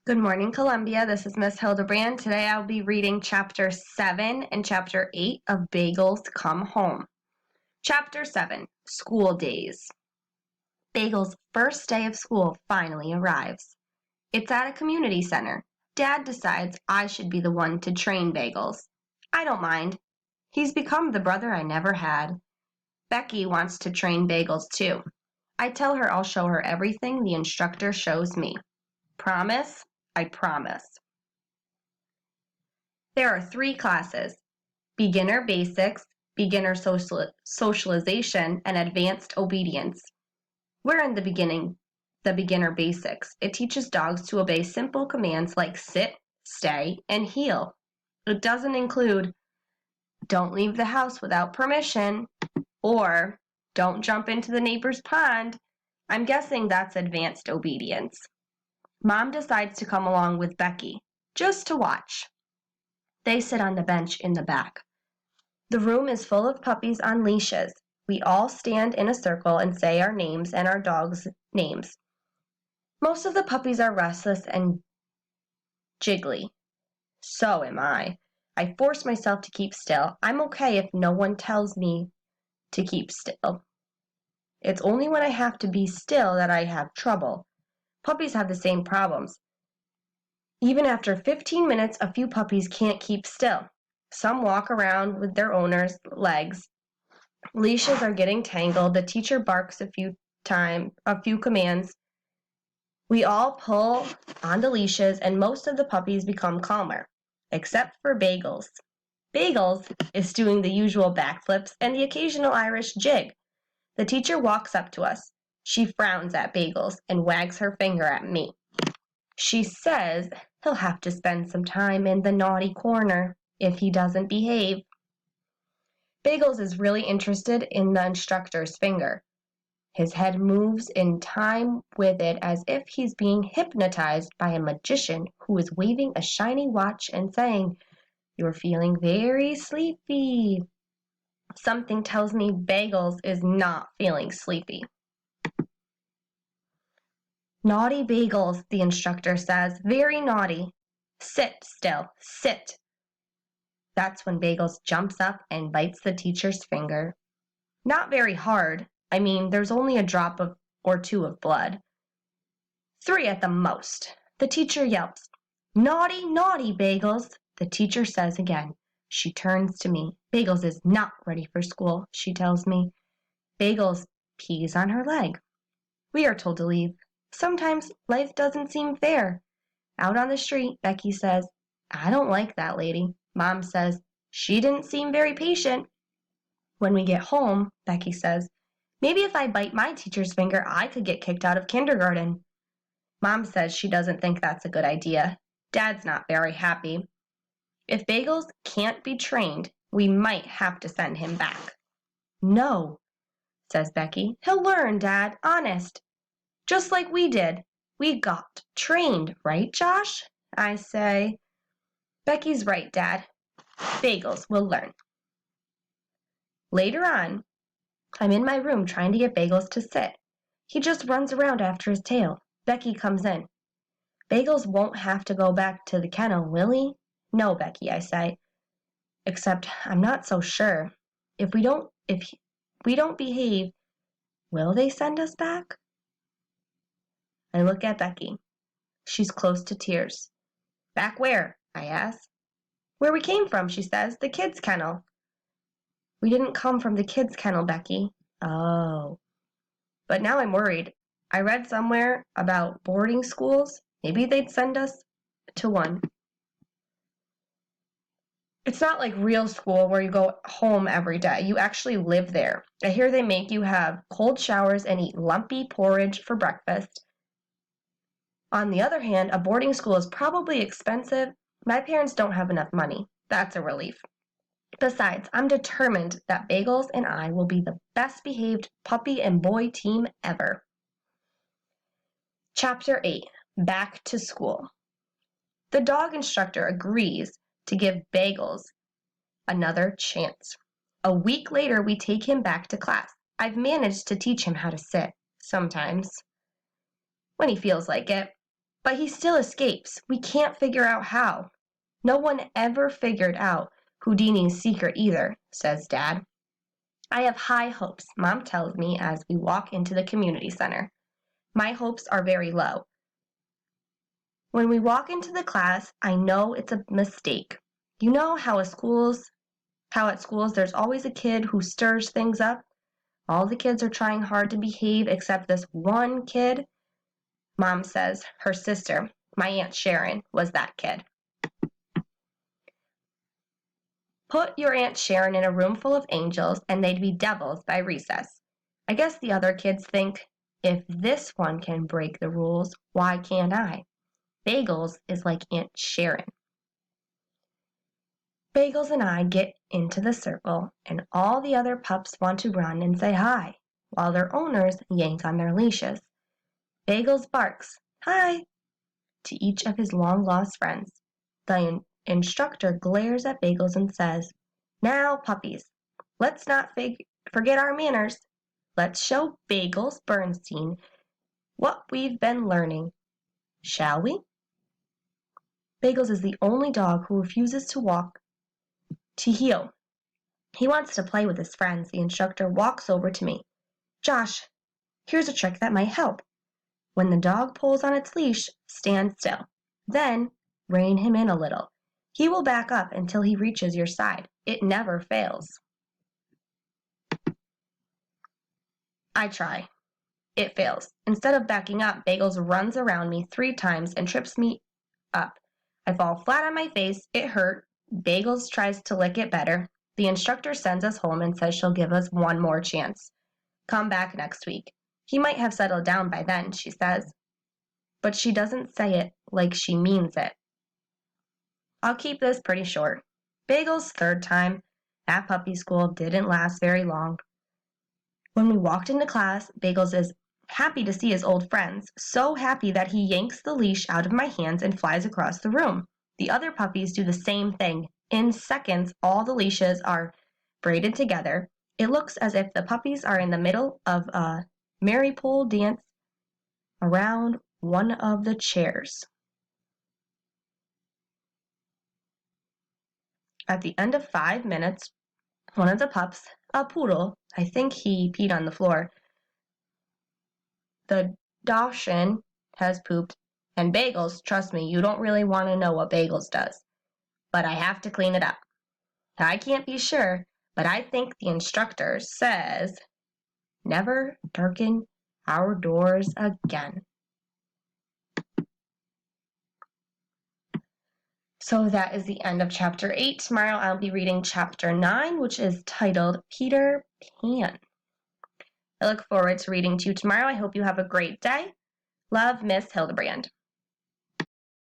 Good morning, Columbia. This is Miss Hildebrand. Today I'll be reading Chapter 7 and Chapter 8 of Bagels Come Home. Chapter 7, School Days. Bagel's first day of school finally arrives. It's at a community center. Dad decides I should be the one to train Bagels. I don't mind. He's become the brother I never had. Becky wants to train Bagels too. I tell her I'll show her everything the instructor shows me. Promise? I promise. There are 3 classes: beginner basics, beginner socialization, and advanced obedience. We're in the beginner basics. It teaches dogs to obey simple commands like sit, stay, and heel. It doesn't include don't leave the house without permission or don't jump into the neighbor's pond. I'm guessing that's advanced obedience. Mom decides to come along with Becky, just to watch. They sit on the bench in the back. The room is full of puppies on leashes. We all stand in a circle and say our names and our dogs' names. Most of the puppies are restless and jiggly. So am I. I force myself to keep still. I'm okay if no one tells me to keep still. It's only when I have to be still that I have trouble. Puppies have the same problems. Even after 15 minutes, a few puppies can't keep still. Some walk around with their owner's legs. Leashes are getting tangled. The teacher barks a few commands. We all pull on the leashes and most of the puppies become calmer, except for Bagels. Bagels is doing the usual backflips and the occasional Irish jig. The teacher walks up to us. She frowns at Bagels and wags her finger at me. She says he'll have to spend some time in the naughty corner if he doesn't behave. Bagels is really interested in the instructor's finger. His head moves in time with it as if he's being hypnotized by a magician who is waving a shiny watch and saying, "You're feeling very sleepy." Something tells me Bagels is not feeling sleepy. "Naughty Bagels," the instructor says, "very naughty. Sit still, sit." That's when Bagels jumps up and bites the teacher's finger. Not very hard. I mean, there's only a drop or 2 of blood. 3 at the most. The teacher yelps, "Naughty, naughty, Bagels," the teacher says again. She turns to me. Bagels is not ready for school, she tells me. Bagels pees on her leg. We are told to leave. Sometimes life doesn't seem fair. Out on the street, Becky says, "I don't like that lady." Mom says, "She didn't seem very patient." When we get home, Becky says, "Maybe if I bite my teacher's finger, I could get kicked out of kindergarten." Mom says she doesn't think that's a good idea. Dad's not very happy. If Bagels can't be trained, we might have to send him back. "No," says Becky. "He'll learn, Dad, honest. Just like we did. We got trained, right, Josh?" I say. "Becky's right, Dad. Bagels will learn." Later on, I'm in my room trying to get Bagels to sit. He just runs around after his tail. Becky comes in. "Bagels won't have to go back to the kennel, will he?" "No, Becky," I say. "Except I'm not so sure. If we don't behave, will they send us back?" I look at Becky. She's close to tears. "Back where?" I ask. "Where we came from," she says. "The kids' kennel." "We didn't come from the kids' kennel, Becky." "Oh." But now I'm worried. I read somewhere about boarding schools. Maybe they'd send us to one. It's not like real school where you go home every day. You actually live there. I hear they make you have cold showers and eat lumpy porridge for breakfast. On the other hand, a boarding school is probably expensive. My parents don't have enough money. That's a relief. Besides, I'm determined that Bagels and I will be the best behaved puppy and boy team ever. Chapter 8, Back to School. The dog instructor agrees to give Bagels another chance. A week later, we take him back to class. I've managed to teach him how to sit, sometimes, when he feels like it. But he still escapes. We can't figure out how. No one ever figured out Houdini's secret either, says Dad. I have high hopes, Mom tells me as we walk into the community center. My hopes are very low. When we walk into the class, I know it's a mistake. You know how at schools there's always a kid who stirs things up? All the kids are trying hard to behave except this one kid. Mom says her sister, my Aunt Sharon, was that kid. Put your Aunt Sharon in a room full of angels and they'd be devils by recess. I guess the other kids think, if this one can break the rules, why can't I? Bagels is like Aunt Sharon. Bagels and I get into the circle, and all the other pups want to run and say hi, while their owners yank on their leashes. Bagels barks, hi, to each of his long-lost friends. The instructor glares at Bagels and says, now, puppies, let's not forget our manners. Let's show Bagels Bernstein what we've been learning. Shall we? Bagels is the only dog who refuses to walk to heel. He wants to play with his friends. The instructor walks over to me. Josh, here's a trick that might help. When the dog pulls on its leash, stand still. Then, rein him in a little. He will back up until he reaches your side. It never fails. I try. It fails. Instead of backing up, Bagels runs around me 3 times and trips me up. I fall flat on my face. It hurt. Bagels tries to lick it better. The instructor sends us home and says she'll give us one more chance. Come back next week. He might have settled down by then, she says. But she doesn't say it like she means it. I'll keep this pretty short. Bagels' 3rd time at puppy school didn't last very long. When we walked into class, Bagels is happy to see his old friends, so happy that he yanks the leash out of my hands and flies across the room. The other puppies do the same thing. In seconds, all the leashes are braided together. It looks as if the puppies are in the middle of a merry pole dance around one of the chairs. At the end of 5 minutes, one of the pups, a poodle, I think he peed on the floor, the Dachshund has pooped, and Bagels, trust me, you don't really want to know what Bagels does. But I have to clean it up. I can't be sure, but I think the instructor says, never darken our doors again. So that is the end of chapter 8. Tomorrow I'll be reading chapter 9, which is titled Peter Pan. I look forward to reading to you tomorrow. I hope you have a great day. Love, Miss Hildebrand.